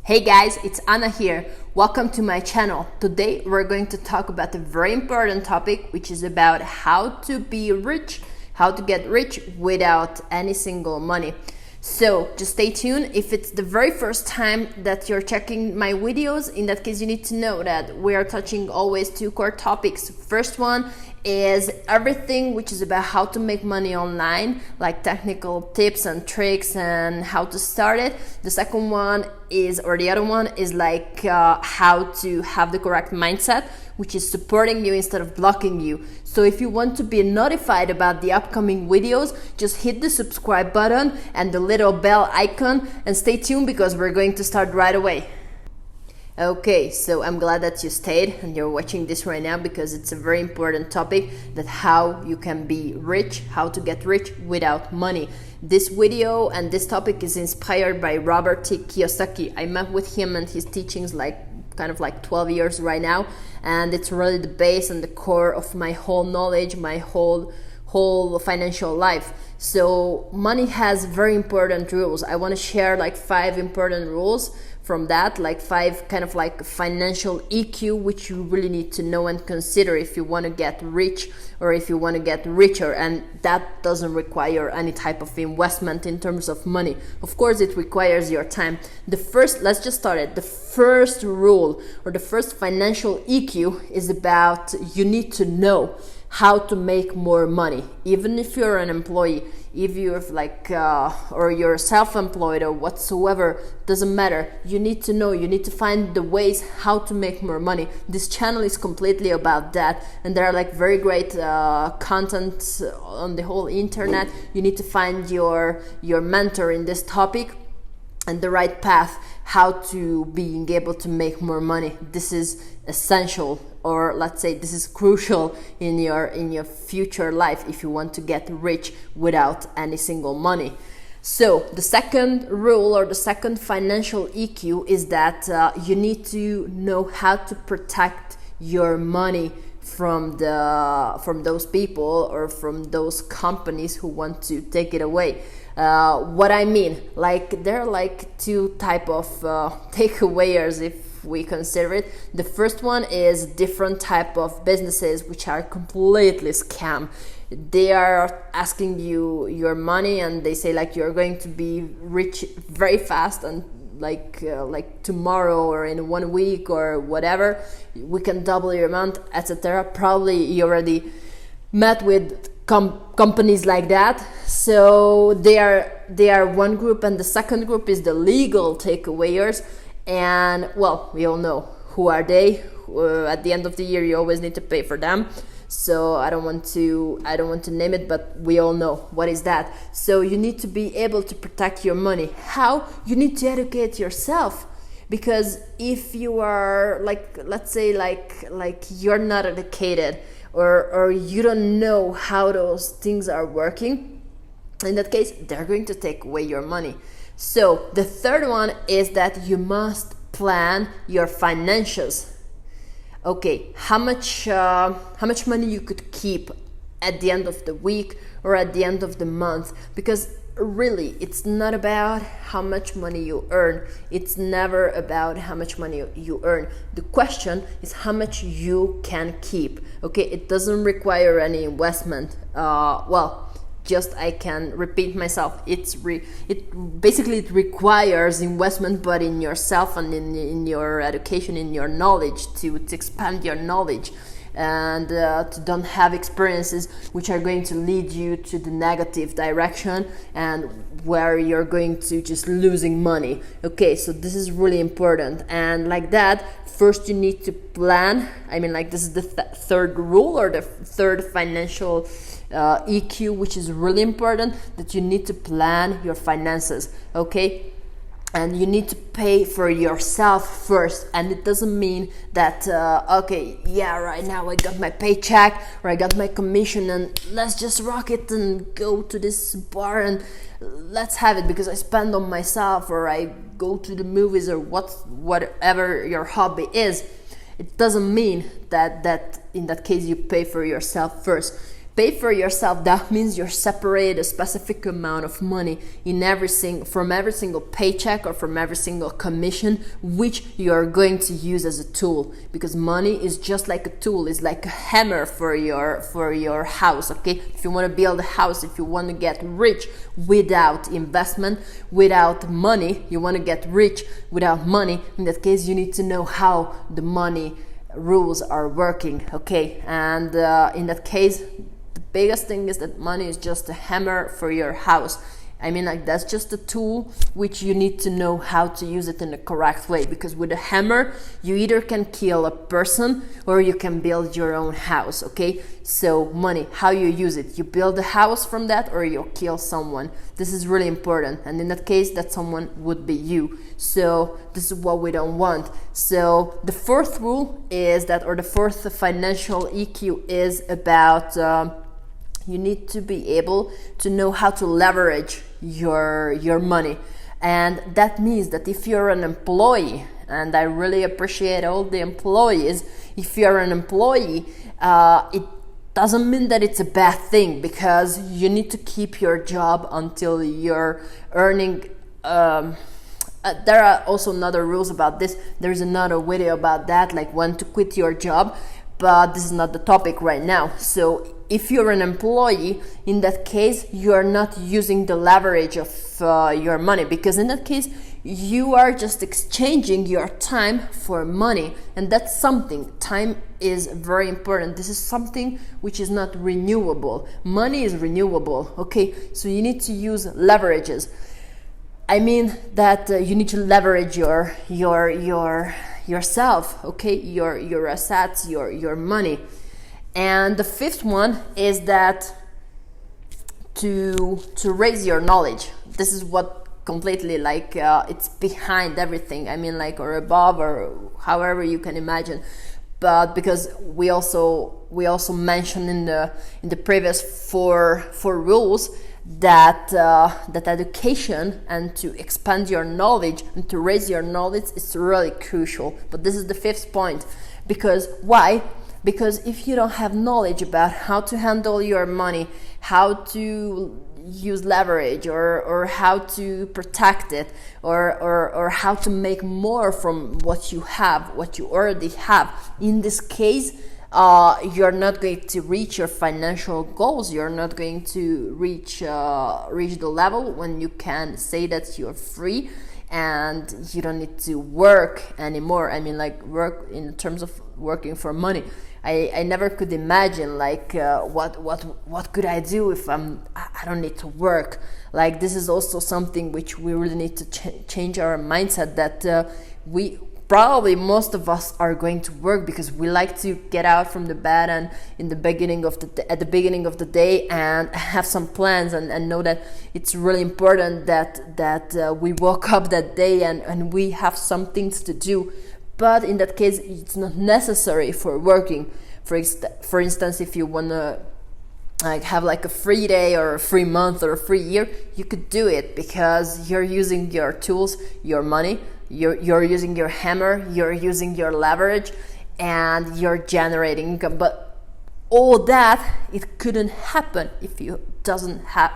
Hey guys, it's Anna here. Welcome to my channel. Today we're going to talk about a very important topic, which is about how to be rich, how to get rich without any single money. So just stay tuned. If it's the very first time that you're checking my videos, in that case you need to know that we are touching always two core topics. First one is everything which is about how to make money online, like technical tips and tricks and how to start it. The second one is, or the other one is like how to have the correct mindset, which is supporting you instead of blocking you. So if you want to be notified about the upcoming videos, just hit the subscribe button and the little bell icon and stay tuned because we're going to start right away. Okay, so I'm glad that you stayed and you're watching this right now because it's a very important topic, that how you can be rich, how to get rich without money. This video and this topic is inspired by Robert T. Kiyosaki. I met with him and his teachings kind of like 12 years right now, and it's really the base and the core of my whole knowledge, my whole financial life. So money has very important rules. I want to share like 5 important rules from that, like 5 kind of like financial EQ, which you really need to know and consider if you want to get rich or if you want to get richer. And that doesn't require any type of investment in terms of money. Of course, it requires your time. Let's just start it. The first rule or the first financial EQ is about you need to know how to make more money. Even if you're an employee, if you're or you're self-employed or whatsoever, doesn't matter. You need to know, you need to find the ways how to make more money. This channel is completely about that, and there are like very great content on the whole internet. You need to find your mentor in this topic and the right path, how to being able to make more money. This is essential, or let's say this is crucial in your future life if you want to get rich without any single money. So the second rule or the second financial EQ is that you need to know how to protect your money from those people or from those companies who want to take it away. What I mean, like there are like 2 type of takeawayers if we consider it. The first one is different type of businesses which are completely scam. They are asking you your money and they say like you're going to be rich very fast and like tomorrow or in 1 week or whatever, we can double your amount, etc. Probably you already met with companies like that. So they are one group, and the second group is the legal takeawayers. And well, we all know who are they. At the end of the year, you always need to pay for them. So I don't want to name it, but we all know what is that. So you need to be able to protect your money. How? You need to educate yourself, because if you are let's say you're not educated or you don't know how those things are working, in that case they're going to take away your money. So the third one is that you must plan your financials. Okay, how much money you could keep at the end of the week or at the end of the month, because really it's not about how much money you earn. It's never about how much money you earn. The question is how much you can keep. Okay, it doesn't require any investment. Just I can repeat myself. It requires investment, but in yourself and in your education, in your knowledge, to expand your knowledge, and to don't have experiences which are going to lead you to the negative direction and where you're going to just losing money. Okay, so this is really important. And like that, first you need to plan. I mean, like this is the third rule or the third financial EQ, which is really important, that you need to plan your finances. Okay, and you need to pay for yourself first. And it doesn't mean that right now I got my paycheck or I got my commission and let's just rock it and go to this bar and let's have it because I spend on myself, or I go to the movies, or whatever your hobby is. It doesn't mean that in that case you pay for yourself first. Pay for yourself, that means you're separated a specific amount of money from every single paycheck or from every single commission, which you're going to use as a tool, because money is just like a tool. It's like a hammer for your house. Okay, if you want to build a house, if you want to get rich without investment, without money, you want to get rich without money, in that case you need to know how the money rules are working. Okay, and in that case, biggest thing is that money is just a hammer for your house. I mean, like, that's just a tool which you need to know how to use it in the correct way, because with a hammer you either can kill a person or you can build your own house. Okay, so money, how you use it, you build a house from that or you kill someone. This is really important, and in that case that someone would be you. So this is what we don't want. So the fourth rule is that, or the fourth financial EQ is about you need to be able to know how to leverage your money. And that means that if you're an employee, and I really appreciate all the employees, if you're an employee, it doesn't mean that it's a bad thing, because you need to keep your job until you're earning. There are also another rules about this. There's another video about that, like when to quit your job, but this is not the topic right now. So if you're an employee, in that case, you are not using the leverage of your money, because in that case, you are just exchanging your time for money. And that's something. Time is very important. This is something which is not renewable. Money is renewable. Okay, so you need to use leverages. I mean that you need to leverage yourself. Okay, your assets, your money. And the fifth one is that to raise your knowledge. This is what completely, like, it's behind everything. I mean, like, or above, or however you can imagine. But because we also mentioned in the previous four rules that education and to expand your knowledge and to raise your knowledge is really crucial. But this is the fifth point. Because why? Because if you don't have knowledge about how to handle your money, how to use leverage, or how to protect it, or how to make more from what you have, what you already have, in this case, you're not going to reach your financial goals. You're not going to reach the level when you can say that you're free and you don't need to work anymore. I mean, like, work in terms of working for money. I never could imagine, like, what could I do if I don't need to work. Like, this is also something which we really need to change our mindset, that we probably, most of us, are going to work because we like to get out from the bed and at the beginning of the day and have some plans and know that it's really important that we woke up that day and we have some things to do. But in that case, it's not necessary for working. For instance, if you want to have like a free day or a free month or a free year, you could do it because you're using your tools, your money, you're using your hammer, you're using your leverage, and you're generating income. But all that, it couldn't happen if you don't have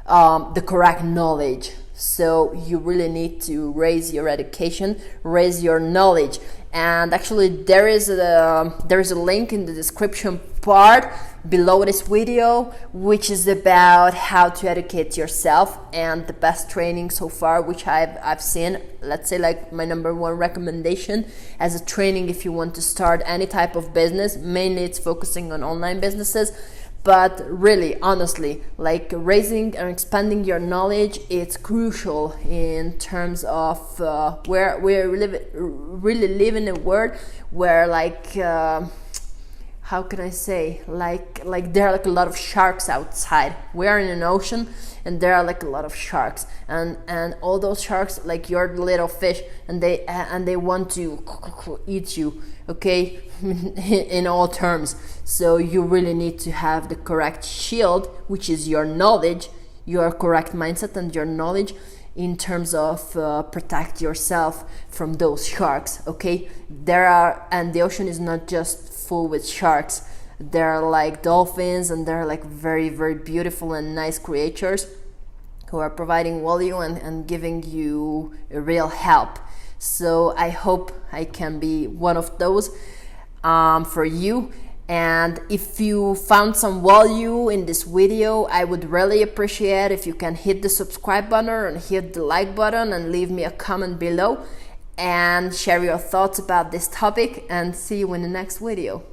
the correct knowledge. So you really need to raise your education, raise your knowledge. And actually there is a link in the description part below this video, which is about how to educate yourself, and the best training so far which I've seen. Let's say, like, my number one recommendation as a training if you want to start any type of business. Mainly it's focusing on online businesses. But really, honestly, like, raising and expanding your knowledge, it's crucial in terms of where we really live in a world where, like, how can I say, like there are like a lot of sharks outside. We are in an ocean and there are like a lot of sharks, and all those sharks, like, you're the little fish, and they want to eat you, okay, in all terms. So you really need to have the correct shield, which is your knowledge, your correct mindset and your knowledge in terms of protect yourself from those sharks, okay? And the ocean is not just full with sharks. They're like dolphins, and they're like very, very beautiful and nice creatures who are providing value and giving you a real help. So I hope I can be one of those for you. And if you found some value in this video, I would really appreciate if you can hit the subscribe button and hit the like button and leave me a comment below and share your thoughts about this topic, and see you in the next video.